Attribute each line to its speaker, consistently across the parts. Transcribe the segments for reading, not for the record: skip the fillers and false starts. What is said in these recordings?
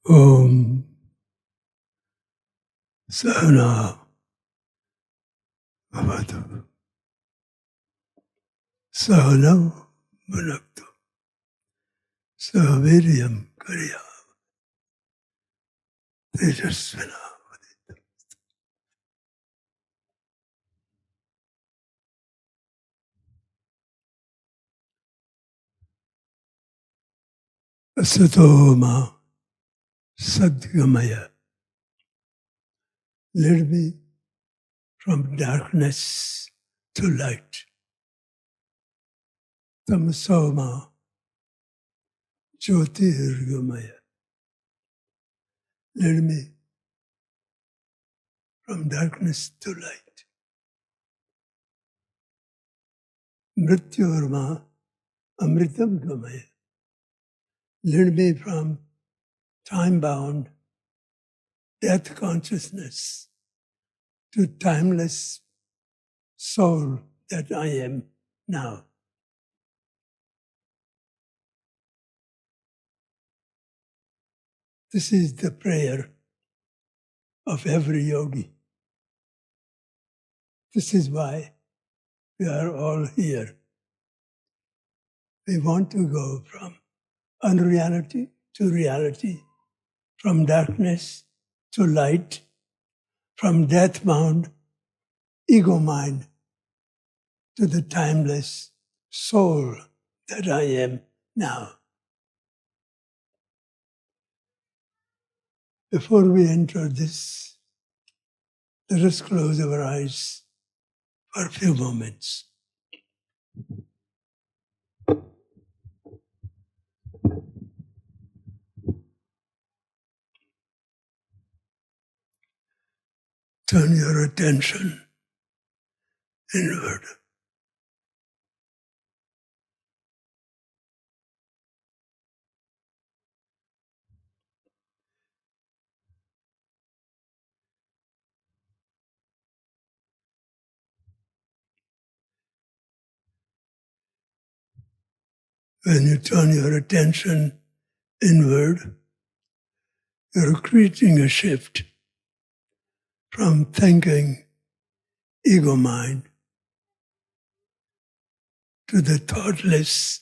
Speaker 1: Om Sahana Bhavatu Sahanam Bhunaktu Sahaviryam Karya Tejasvina Asatoma Sadgamaya. Lead me from darkness to light. Tamasoma Jyotirgamaya. Lead me from darkness to light. Mrityorma Amritam Gamaya. Lead me from time-bound death consciousness to timeless soul that I am now. This is the prayer of every yogi. This is why we are all here. We want to go from unreality to reality, from darkness to light, from death-bound ego mind to the timeless soul that I am now. Before we enter this, let us close our eyes for a few moments. Turn your attention inward. When you turn your attention inward, you're creating a shift from thinking ego mind to the thoughtless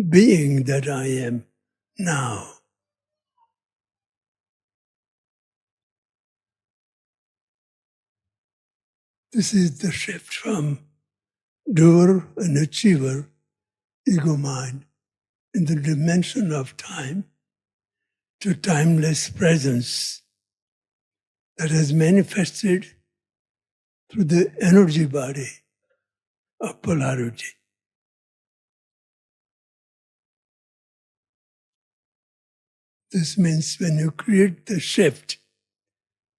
Speaker 1: being that I am now. This is the shift from doer and achiever ego mind in the dimension of time to timeless presence that has manifested through the energy body of polarity. This means when you create the shift,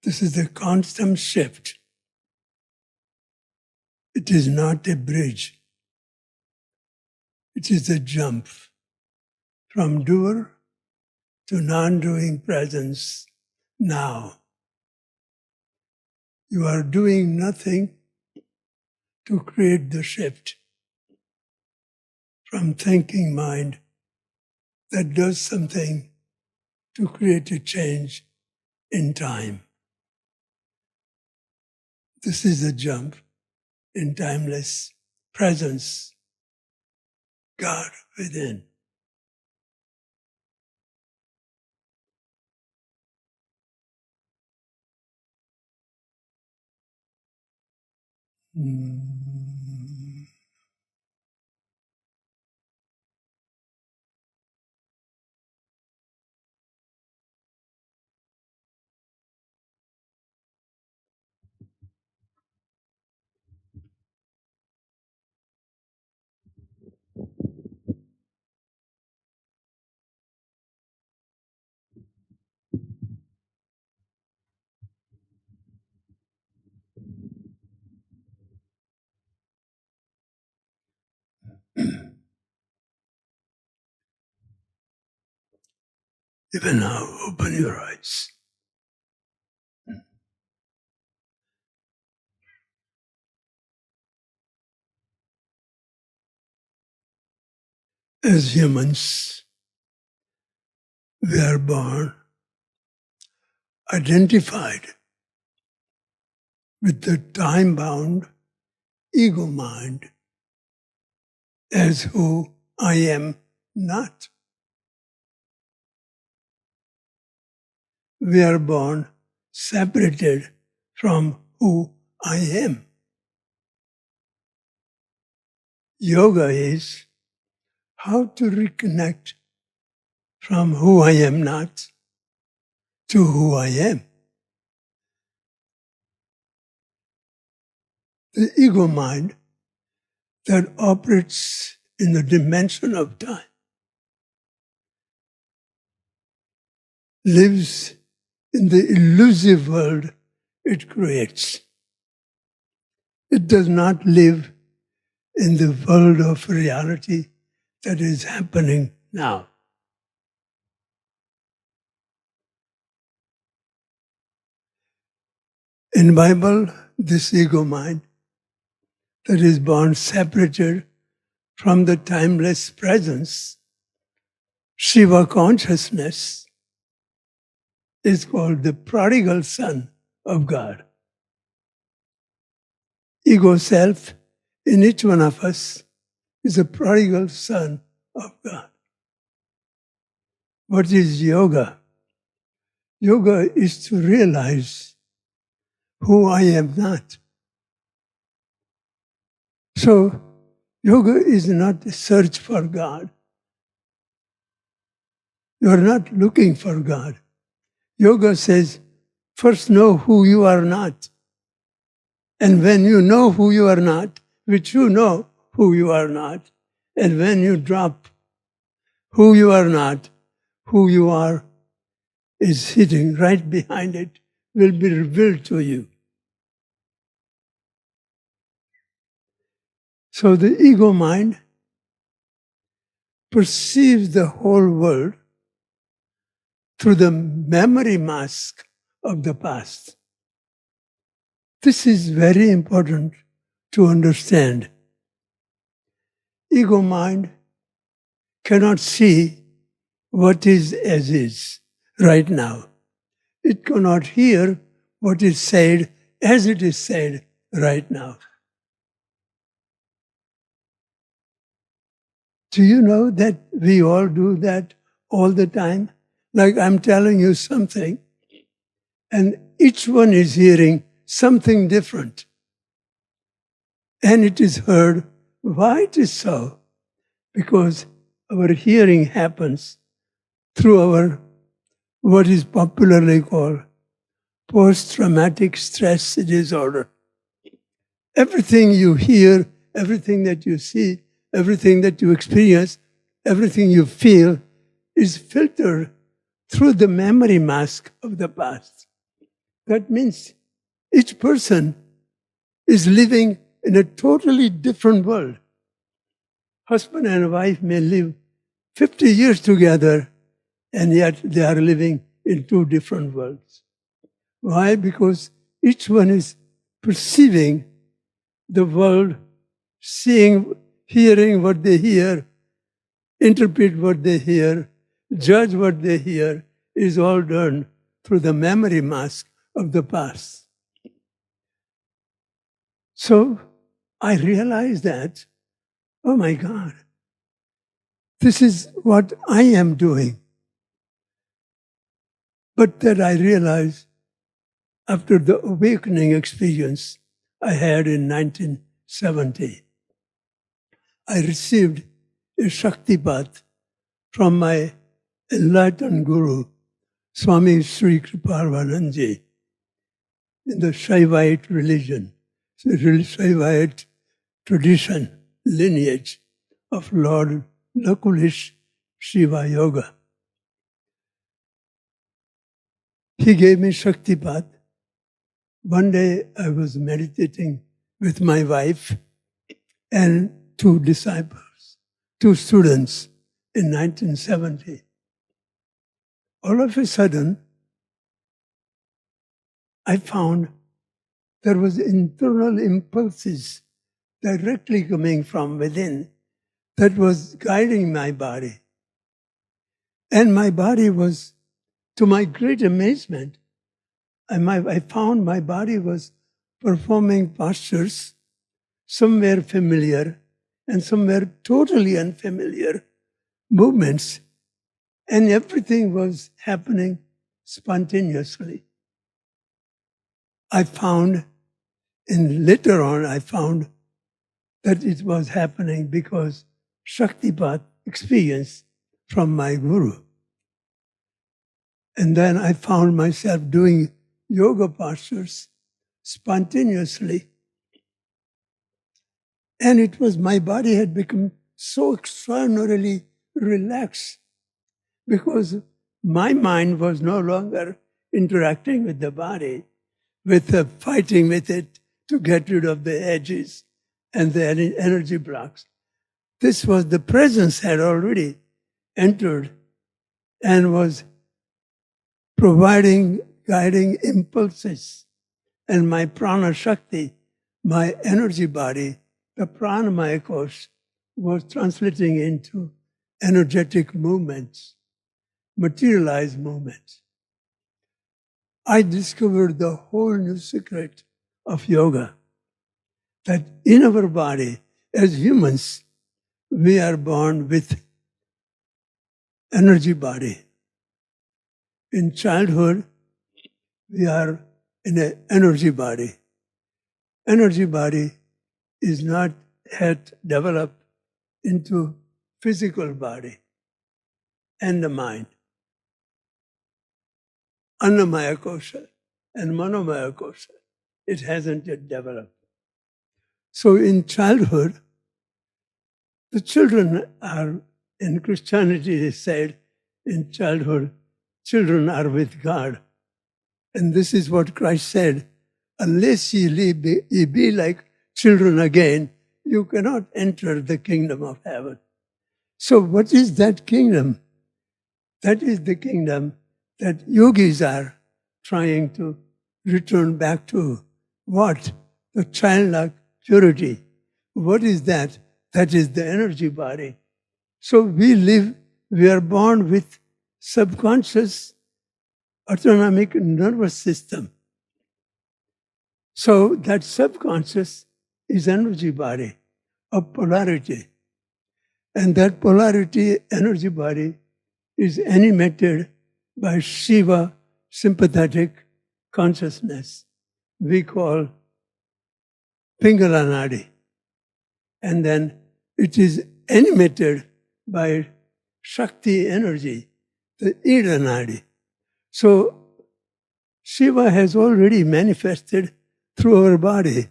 Speaker 1: this is a constant shift. It is not a bridge. It is a jump from doer to non-doing presence now. You are doing nothing to create the shift from thinking mind that does something to create a change in time. This is a jump in timeless presence, God within. Even now, open your eyes. As humans, we are born identified with the time-bound ego mind as who I am not. We are born separated from who I am. Yoga is how to reconnect from who I am not to who I am. The ego mind that operates in the dimension of time lives in the illusive world it creates. It does not live in the world of reality that is happening now. In Bible, this ego mind that is born separated from the timeless presence, Shiva consciousness, is called the prodigal son of God. Ego self in each one of us is a prodigal son of God. What is yoga? Yoga is to realize who I am not. So, yoga is not a search for God. You are not looking for God. Yoga says, first know who you are not. And when you know who you are not, which you know who you are not, and when you drop who you are not, who you are is sitting right behind it, will be revealed to you. So the ego mind perceives the whole world through the memory mask of the past. This is very important to understand. Ego mind cannot see what is as is right now. It cannot hear what is said as it is said right now. Do you know that we all do that all the time? Like I'm telling you something, and each one is hearing something different. And it is heard. Why it is so? Because our hearing happens through our, what is popularly called, post-traumatic stress disorder. Everything you hear, everything that you see, everything that you experience, everything you feel is filtered through the memory mask of the past. That means each person is living in a totally different world. Husband and wife may live 50 years together, and yet they are living in two different worlds. Why? Because each one is perceiving the world, seeing, hearing what they hear, interpret what they hear, judge what they hear, is all done through the memory mask of the past. So I realized that, oh my God, this is what I am doing. But that I realized after the awakening experience I had in 1970. I received a Shaktipat from my enlightened Guru, Swami Sri Kripalu Shaktipat in the Shaivite religion, the Shaivite tradition, lineage of Lord Lakulish Shiva Yoga. He gave me Shaktipat. One day I was meditating with my wife and two disciples, two students in 1970. All of a sudden, I found there was internal impulses directly coming from within that was guiding my body. And my body was, to my great amazement, I found my body was performing postures, somewhere familiar and somewhere totally unfamiliar movements, and everything was happening spontaneously. Later on, I found that it was happening because Shaktipat experience from my Guru. And then I found myself doing yoga postures spontaneously. And it was, my body had become so extraordinarily relaxed because my mind was no longer interacting with the body, with fighting with it to get rid of the edges and the energy blocks. This was, the presence had already entered and was providing, guiding impulses. And my prana shakti, my energy body, the pranamaya kosh, was translating into energetic movements, materialized movements. I discovered the whole new secret of yoga, that in our body, as humans, we are born with energy body. In childhood, we are in an energy body. Energy body is not yet developed into physical body and the mind. Annamaya kosha and manomaya kosha, it hasn't yet developed. So in childhood, the children are, in Christianity they said, in childhood, children are with God. And this is what Christ said, unless ye be like children again, you cannot enter the kingdom of heaven. So what is that kingdom? That is the kingdom that yogis are trying to return back to. What? The childlike purity. What is that? That is the energy body. So we are born with subconscious autonomic nervous system. So that subconscious is energy body of polarity. And that polarity energy body is animated by Shiva sympathetic consciousness we call Pingala Nadi. And then it is animated by Shakti energy, the Ida Nadi. So Shiva has already manifested through our body,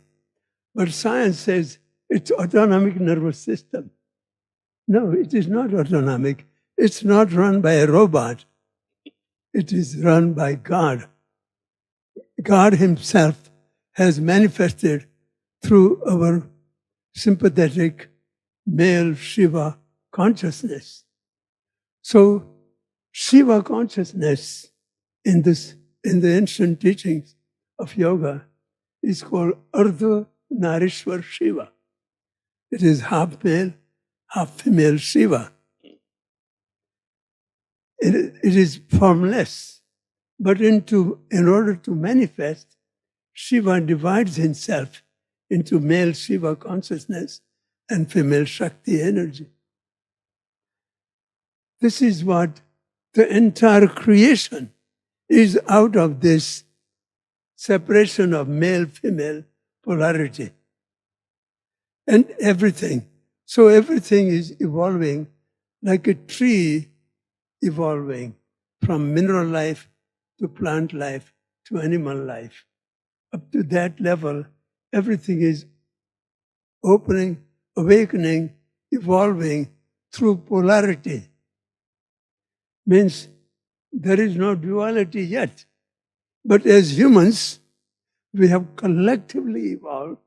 Speaker 1: but science says it's autonomic nervous system. No, it is not autonomic. It's not run by a robot. It is run by God. God himself has manifested through our sympathetic male Shiva consciousness. So Shiva consciousness in the ancient teachings of yoga is called Ardha Narishwar Shiva. It is half male, half female Shiva. It is formless, but in order to manifest, Shiva divides himself into male Shiva consciousness and female Shakti energy. This is what the entire creation is, out of this separation of male-female polarity. And everything. So everything is evolving like a tree evolving from mineral life to plant life to animal life. Up to that level, everything is opening, awakening, evolving through polarity. Means there is no duality yet. But as humans, we have collectively evolved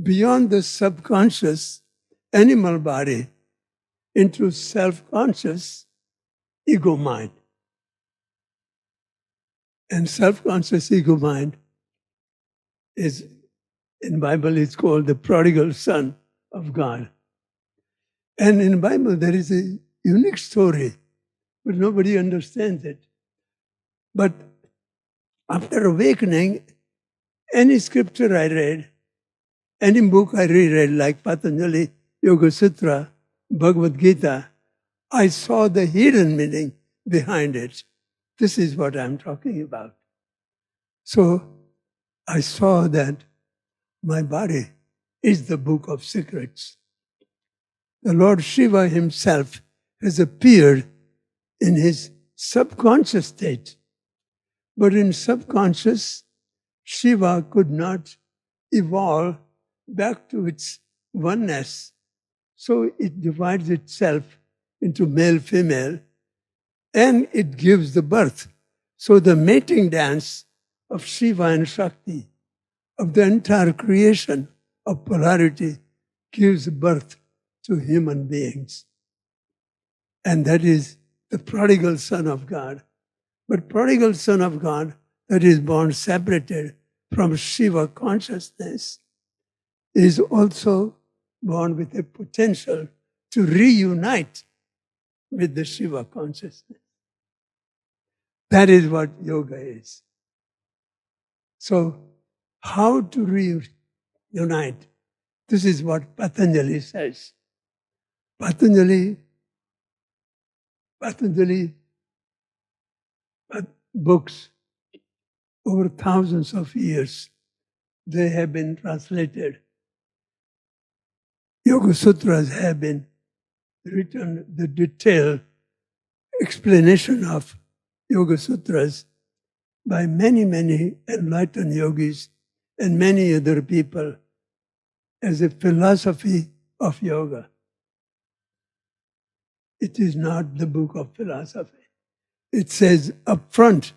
Speaker 1: beyond the subconscious animal body into self-conscious ego mind. And self-conscious ego mind is, in Bible, it's called the prodigal son of God. And in Bible, there is a unique story, but nobody understands it. But After awakening, any scripture I read, any book I reread, like Patanjali Yoga Sutra, Bhagavad Gita, I saw the hidden meaning behind it. This is what I'm talking about. So I saw that my body is the book of secrets. The Lord Shiva himself has appeared in his subconscious state. But in subconscious, Shiva could not evolve back to its oneness. So it divides itself into male, female, and it gives the birth. So the mating dance of Shiva and Shakti, of the entire creation of polarity, gives birth to human beings. And that is the prodigal son of God. But prodigal son of God that is born separated from Shiva consciousness is also born with a potential to reunite with the Shiva consciousness. That is what yoga is. So, how to reunite? This is what Patanjali says. Patanjali books, over thousands of years, they have been translated. Yoga Sutras have been written, the detailed explanation of Yoga Sutras by many, many enlightened yogis and many other people as a philosophy of yoga. It is not the book of philosophy. It says up front,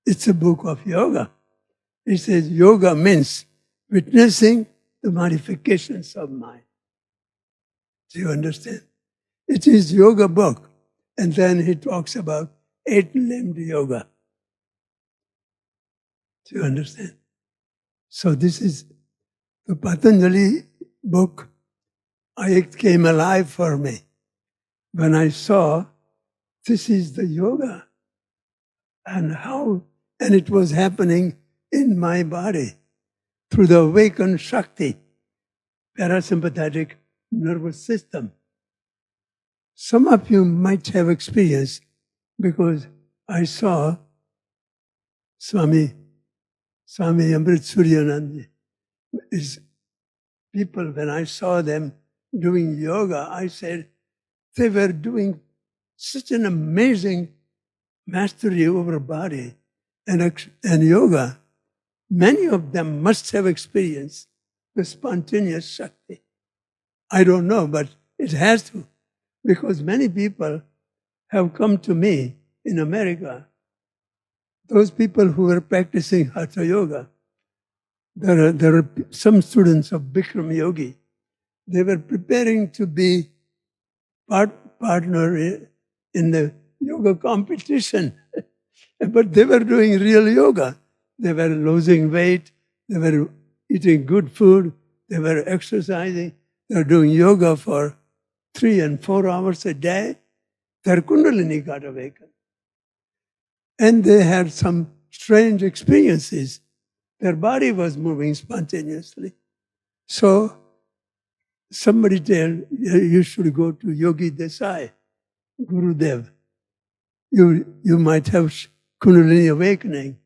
Speaker 1: it's a book of yoga. It says yoga means witnessing the modifications of mind. Do you understand? It is yoga book. And then he talks about 8-limbed yoga. Do you understand? So this is the Patanjali book. It came alive for me when I saw this is the yoga and how, and it was happening in my body through the awakened Shakti, parasympathetic nervous system. Some of you might have experienced because I saw Swami Amrit Suryanand. His people, when I saw them doing yoga, I said they were doing such an amazing mastery over body and yoga. Many of them must have experienced the spontaneous Shakti. I don't know, but it has to, because many people have come to me in America. Those people who were practicing Hatha Yoga, there are some students of Bikram Yogi. They were preparing to be partner in the yoga competition, but they were doing real yoga. They were losing weight, they were eating good food, they were exercising, they were doing yoga for 3 and 4 hours a day. Their Kundalini got awakened. And they had some strange experiences. Their body was moving spontaneously. So somebody told, you should go to Yogi Desai, Gurudev. You might have Kundalini awakening.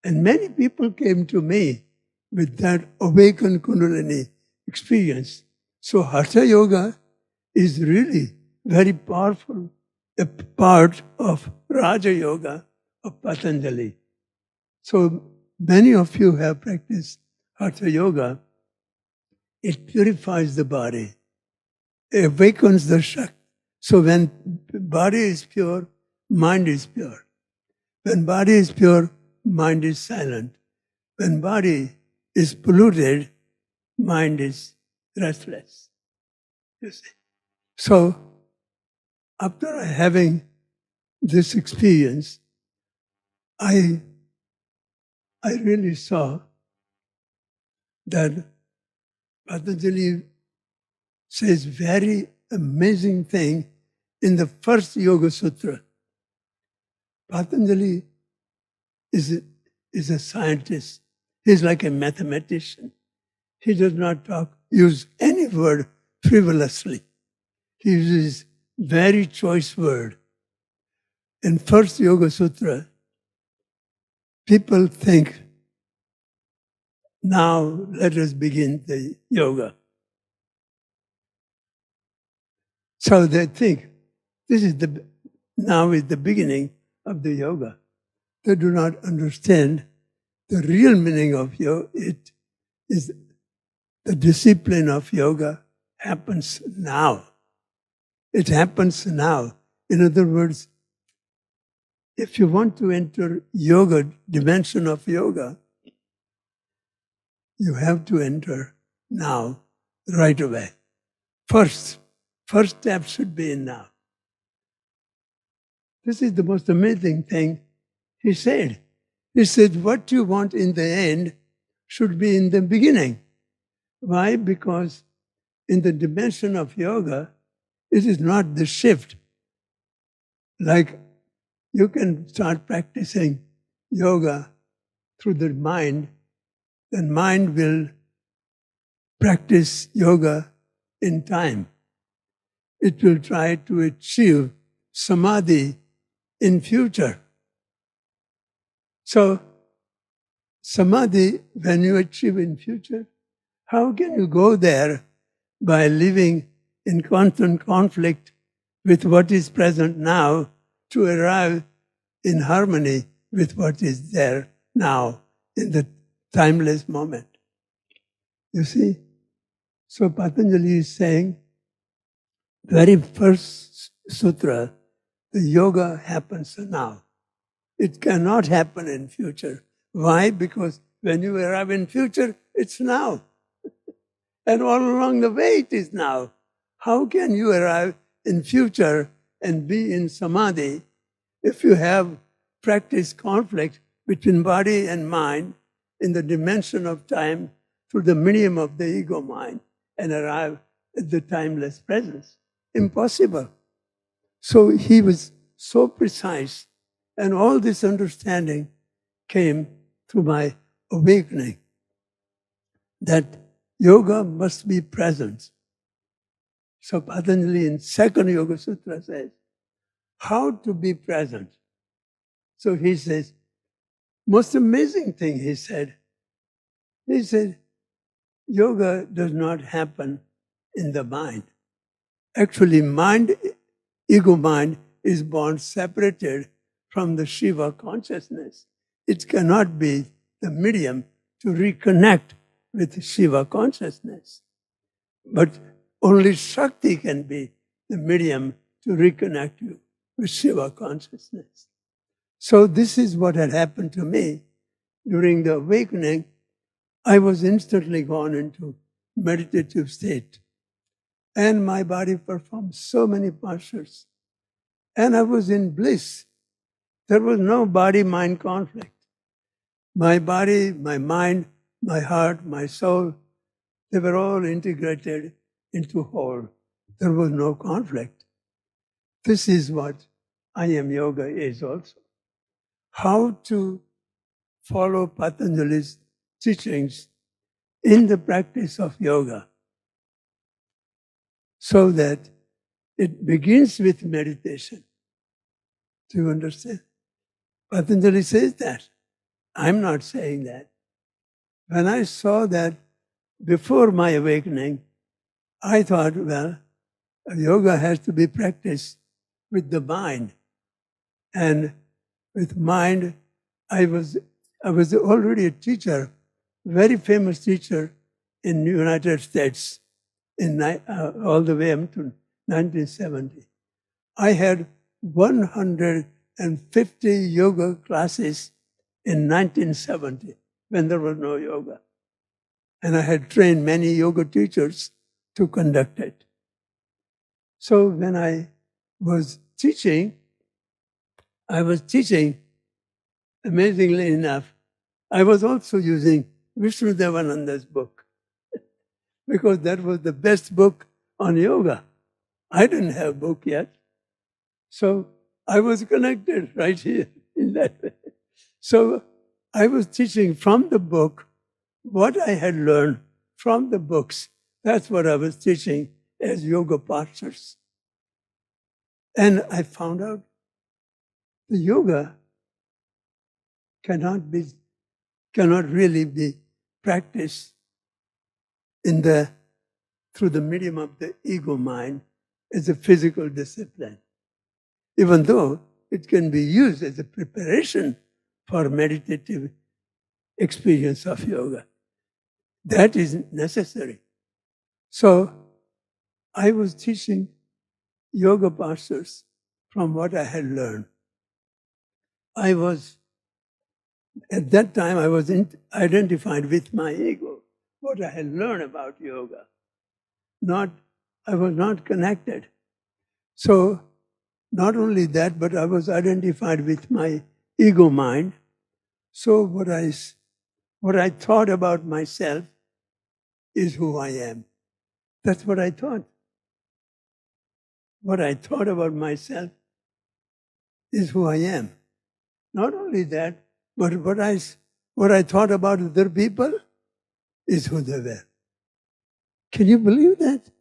Speaker 1: And many people came to me with that awakened Kundalini experience. So Hatha Yoga is really very powerful, a part of Raja Yoga of Patanjali. So many of you have practiced Hatha Yoga. It purifies the body. It awakens the Shakti. So when body is pure, mind is pure. When body is pure, mind is silent. When body is polluted, mind is restless. You see. So after having this experience, I really saw that Patanjali says very amazing thing in the first Yoga Sutra. Patanjali is is a scientist. He's like a mathematician. He does not use any word frivolously. He uses very choice word. In first Yoga Sutra, people think, now let us begin the yoga. So they think, now is the beginning of the yoga. They do not understand the real meaning of yoga. It is the discipline of yoga happens now. It happens now. In other words, if you want to enter yoga, dimension of yoga, you have to enter now, right away. First step should be in now. This is the most amazing thing he said. He said, what you want in the end should be in the beginning. Why? Because in the dimension of yoga, it is not the shift. Like you can start practicing yoga through the mind, then mind will practice yoga in time. It will try to achieve samadhi in future. So, samadhi, when you achieve in future, how can you go there by living in constant conflict with what is present now to arrive in harmony with what is there now in the timeless moment? You see? So Patanjali is saying, very first sutra, the yoga happens now. It cannot happen in future. Why? Because when you arrive in future, it's now. And all along the way it is now. How can you arrive in future and be in samadhi if you have practiced conflict between body and mind in the dimension of time through the medium of the ego mind and arrive at the timeless presence? Impossible. So he was so precise, and all this understanding came through my awakening that yoga must be present. So Patanjali in second Yoga Sutra says, how to be present. So he says, most amazing thing he said, yoga does not happen in the mind. Actually, ego mind is born separated from the Shiva consciousness. It cannot be the medium to reconnect with Shiva consciousness. But only Shakti can be the medium to reconnect you with Shiva consciousness. So this is what had happened to me. During the awakening, I was instantly gone into meditative state. And my body performed so many postures. And I was in bliss. There was no body-mind conflict. My body, my mind, my heart, my soul, they were all integrated into whole. There was no conflict. This is what I Am Yoga is also. How to follow Patanjali's teachings in the practice of yoga so that it begins with meditation. Do you understand? Patanjali says that. I'm not saying that. When I saw that before my awakening, I thought, well, yoga has to be practiced with the mind. And with mind, I was already a teacher, very famous teacher in the United States all the way up to 1970. I had 150 yoga classes in 1970 when there was no yoga. And I had trained many yoga teachers to conduct it. So when I was teaching, amazingly enough, I was also using Vishnu Devananda's book because that was the best book on yoga. I didn't have a book yet. So I was connected right here in that way. So I was teaching from the book what I had learned from the books. That's what I was teaching as yoga postures. And I found out the yoga cannot really be practiced through the medium of the ego mind as a physical discipline, even though it can be used as a preparation for meditative experience of yoga. That is necessary. So I was teaching yoga postures from what I had learned. At that time, I was identified with my ego, what I had learned about yoga. I was not connected. So, not only that, but I was identified with my ego mind. So what I thought about myself is who I am. That's what I thought. What I thought about myself is who I am. Not only that, but what I thought about other people is who they were. Can you believe that?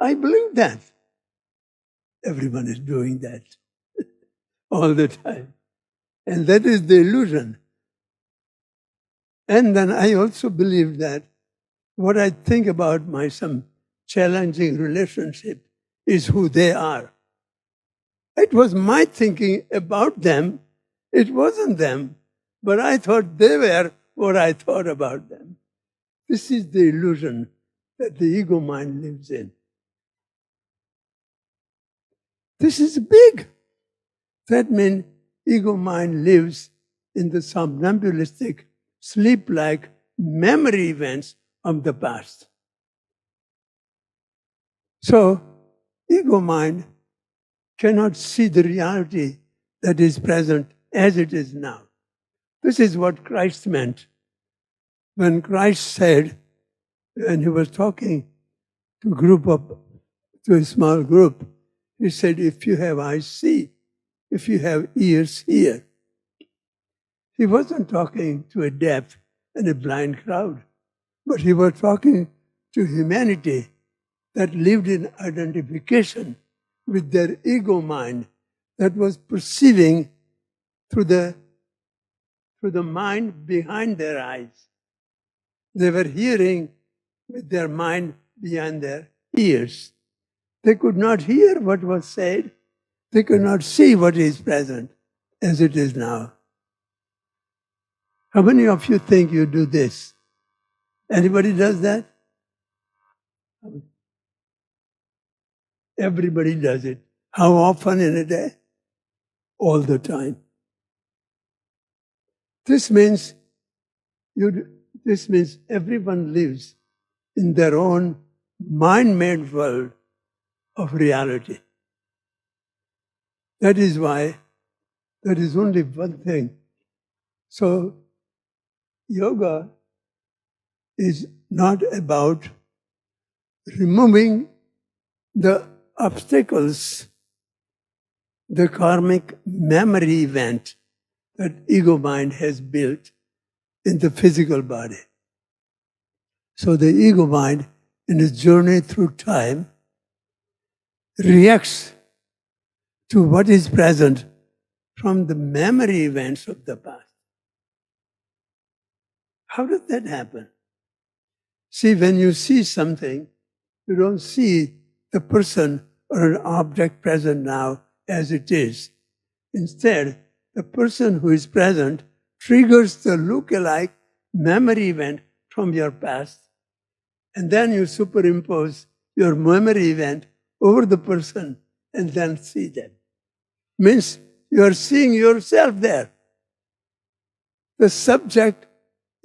Speaker 1: I believe that. Everyone is doing that all the time. And that is the illusion. And then I also believe that what I think about some challenging relationship is who they are. It was my thinking about them. It wasn't them. But I thought they were what I thought about them. This is the illusion that the ego mind lives in. This is big. That means ego mind lives in the somnambulistic, sleep-like memory events of the past. So, ego mind cannot see the reality that is present as it is now. This is what Christ meant when Christ said, when he was talking to a small group, he said, if you have eyes, see. If you have ears, hear. He wasn't talking to a deaf and a blind crowd, but he was talking to humanity that lived in identification with their ego mind that was perceiving through the mind behind their eyes. They were hearing with their mind behind their ears. They could not hear what was said. They could not see what is present as it is now. How many of you think you do this? Anybody does that? Everybody does it. How often in a day? All the time. This means everyone lives in their own mind-made world of reality. That is why there is only one thing. So, yoga is not about removing the obstacles, the karmic memory event that ego mind has built in the physical body. So the ego mind, in its journey through time, reacts to what is present from the memory events of the past. How does that happen? See, when you see something, you don't see the person or an object present now as it is. Instead, the person who is present triggers the look-alike memory event from your past, and then you superimpose your memory event over the person and then see them. Means you are seeing yourself there. The subject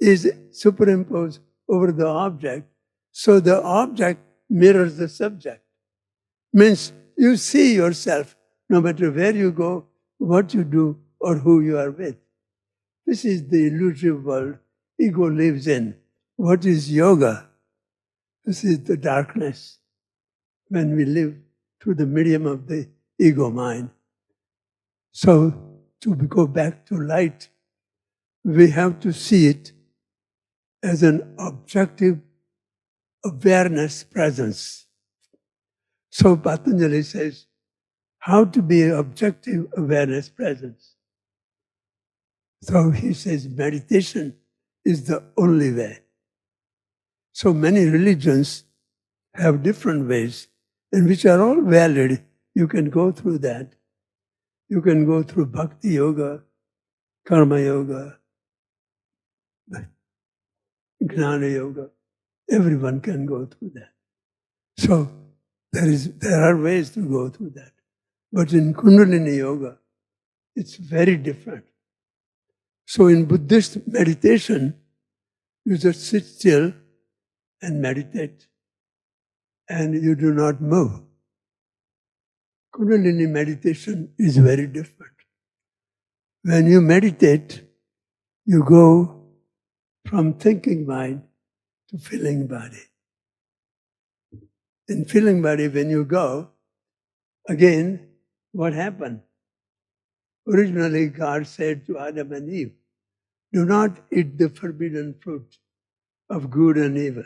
Speaker 1: is superimposed over the object, so the object mirrors the subject. Means you see yourself no matter where you go, what you do, or who you are with. This is the illusive world ego lives in. What is yoga? This is the darkness when we live through the medium of the ego mind. So, to go back to light, we have to see it as an objective awareness presence. So Patanjali says, how to be an objective awareness presence. So he says meditation is the only way. So many religions have different ways, and which are all valid. You can go through that. You can go through bhakti yoga, karma yoga, gnana yoga. Everyone can go through that. So there are ways to go through that. But in Kundalini yoga, it's very different. So in Buddhist meditation, you just sit still and meditate, and you do not move. Kundalini meditation is very different. When you meditate, you go from thinking mind to feeling body. In feeling body, when you go, again, what happened? Originally, God said to Adam and Eve, do not eat the forbidden fruit of good and evil.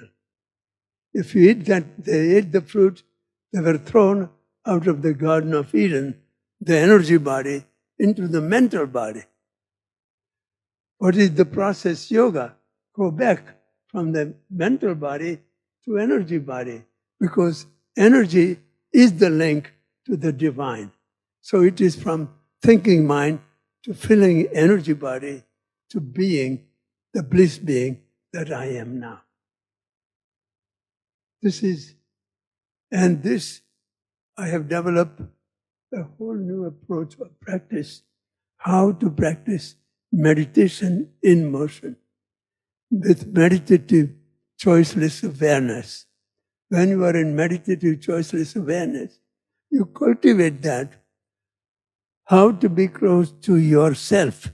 Speaker 1: If you eat that, they ate the fruit, they were thrown out of the Garden of Eden, the energy body, into the mental body. What is the process? Yoga. Go back from the mental body to energy body, because energy is the link to the divine. So it is from thinking mind to feeling energy body to being the bliss being that I am now. This I have developed a whole new approach of practice, how to practice meditation in motion with meditative choiceless awareness. When you are in meditative choiceless awareness, you cultivate that, how to be close to yourself,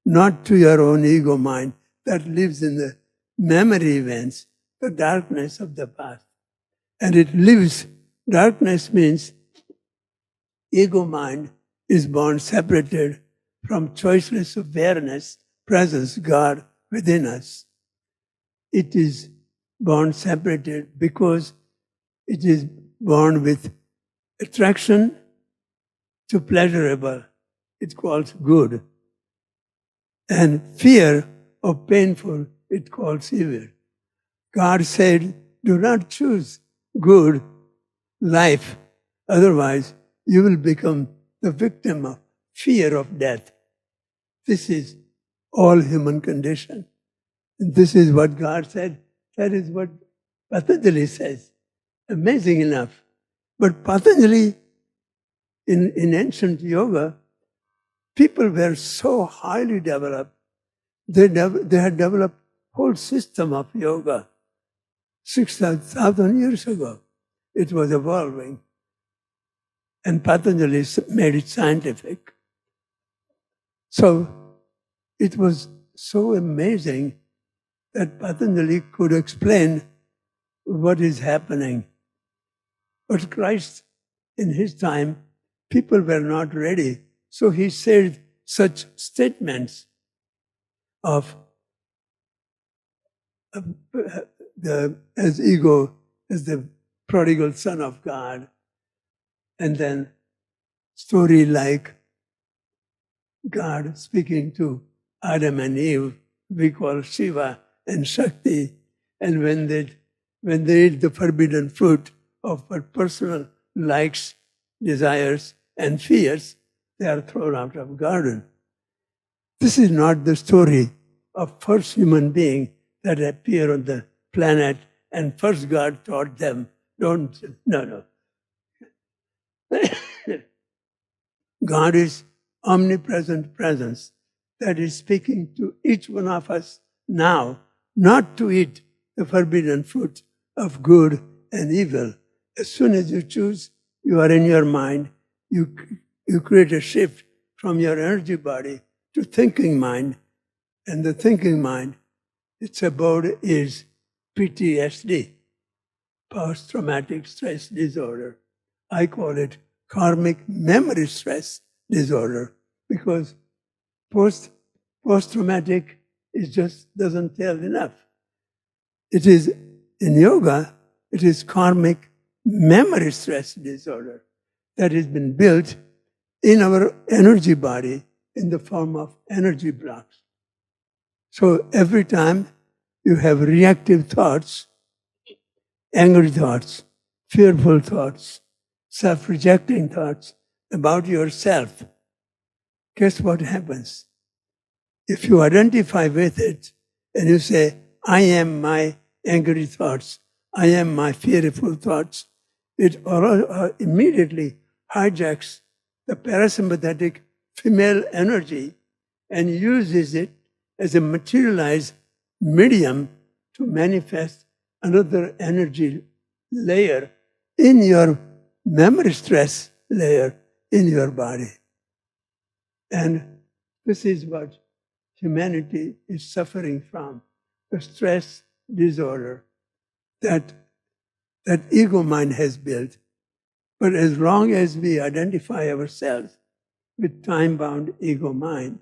Speaker 1: not to your own ego mind that lives in the memory events, the darkness of the past. And it lives, darkness means ego mind is born separated from choiceless awareness, presence, God within us. It is born separated because it is born with attraction to pleasurable. It calls good. And fear of painful, it calls evil. God said, do not choose good life, otherwise you will become the victim of fear of death. This is all human condition. And this is what God said. That is what Patanjali says. Amazing enough. But Patanjali, in ancient yoga, people were so highly developed. They had developed whole system of yoga. 6,000 years ago, it was evolving. And Patanjali made it scientific. So it was so amazing that Patanjali could explain what is happening. But Christ, in his time, people were not ready. So he said such statements of as ego, as the prodigal son of God, and then story like God speaking to Adam and Eve, we call Shiva and Shakti, and when they eat the forbidden fruit of personal likes, desires, and fears, they are thrown out of garden. This is not the story of first human being that appeared on the planet and first God taught them, no. God is omnipresent presence that is speaking to each one of us now, not to eat the forbidden fruit of good and evil. As soon as you choose, you are in your mind, you create a shift from your energy body to thinking mind, and the thinking mind, its abode is PTSD, post-traumatic stress disorder. I call it karmic memory stress disorder, because Post-traumatic, it just doesn't tell enough. It is, in yoga, it is karmic memory stress disorder that has been built in our energy body in the form of energy blocks. So every time you have reactive thoughts, angry thoughts, fearful thoughts, self-rejecting thoughts about yourself, guess what happens? If you identify with it and you say, I am my angry thoughts, I am my fearful thoughts, it immediately hijacks the parasympathetic female energy and uses it as a materialized medium to manifest another energy layer in your memory stress layer in your body. And this is what humanity is suffering from, the stress disorder that ego mind has built. But as long as we identify ourselves with time-bound ego mind,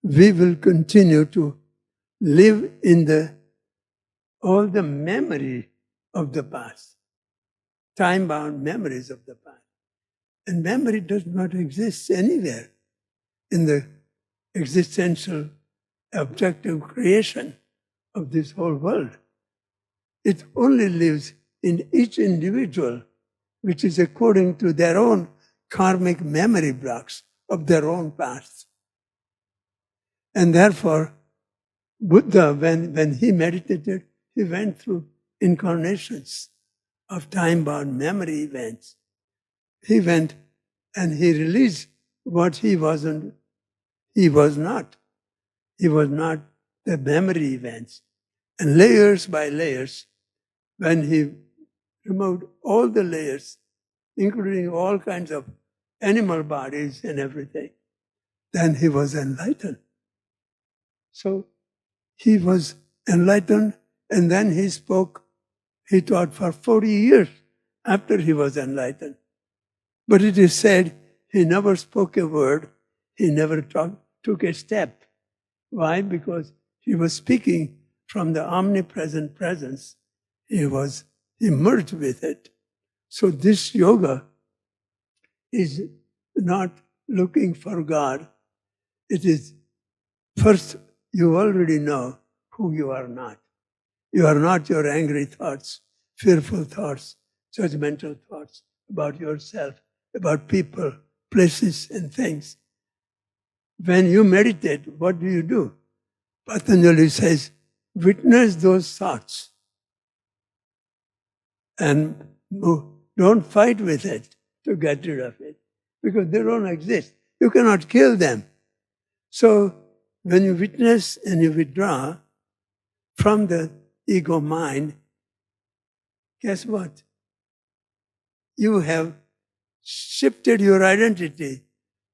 Speaker 1: we will continue to live in all the memory of the past, time-bound memories of the past. And memory does not exist anywhere in the existential objective creation of this whole world. It only lives in each individual, which is according to their own karmic memory blocks of their own past. And therefore, Buddha, when he meditated, he went through incarnations of time-bound memory events. He went and he released what he wasn't. He was not. He was not the memory events. And layers by layers, when he removed all the layers, including all kinds of animal bodies and everything, then he was enlightened. So he was enlightened, and then he spoke. He taught for 40 years after he was enlightened. But it is said he never spoke a word, he never took a step. Why? Because he was speaking from the omnipresent presence. He merged with it. So this yoga is not looking for God. It is, first, you already know who you are not. You are not your angry thoughts, fearful thoughts, judgmental thoughts about yourself, about people, places, and things. When you meditate, what do? Patanjali says, witness those thoughts and don't fight with it to get rid of it, because they don't exist. You cannot kill them. So when you witness and you withdraw from the ego mind, guess what? You have shifted your identity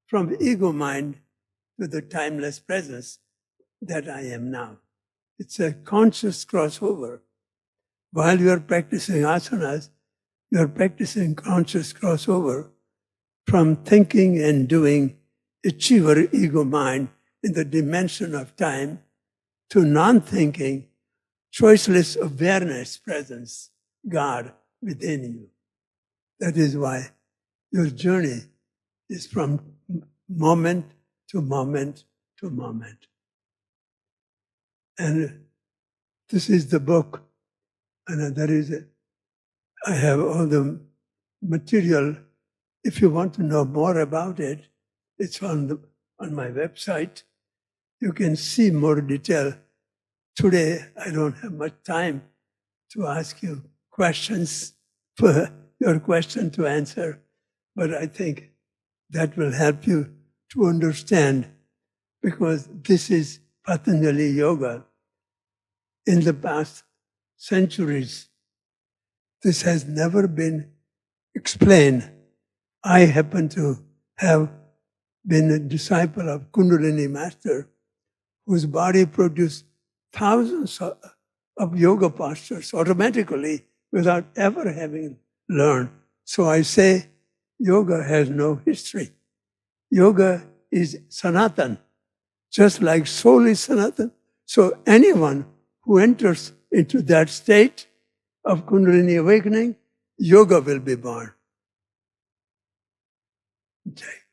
Speaker 1: from ego mind to the timeless presence that I am now. It's a conscious crossover. While you are practicing asanas, you are practicing conscious crossover from thinking and doing achiever ego mind in the dimension of time to non-thinking, choiceless awareness presence, God within you. That is why your journey is from moment to moment to moment. And this is the book, and I have all the material. If you want to know more about it, it's on my website. You can see more detail. Today, I don't have much time to ask you questions, for your question to answer, but I think that will help you to understand, because this is Patanjali Yoga. In the past centuries, this has never been explained. I happen to have been a disciple of Kundalini Master, whose body produced thousands of yoga postures automatically without ever having learned. So I say, yoga has no history. Yoga is Sanatan. just like soul is Sanatan. So anyone who enters into that state of Kundalini awakening, yoga will be born. Jai.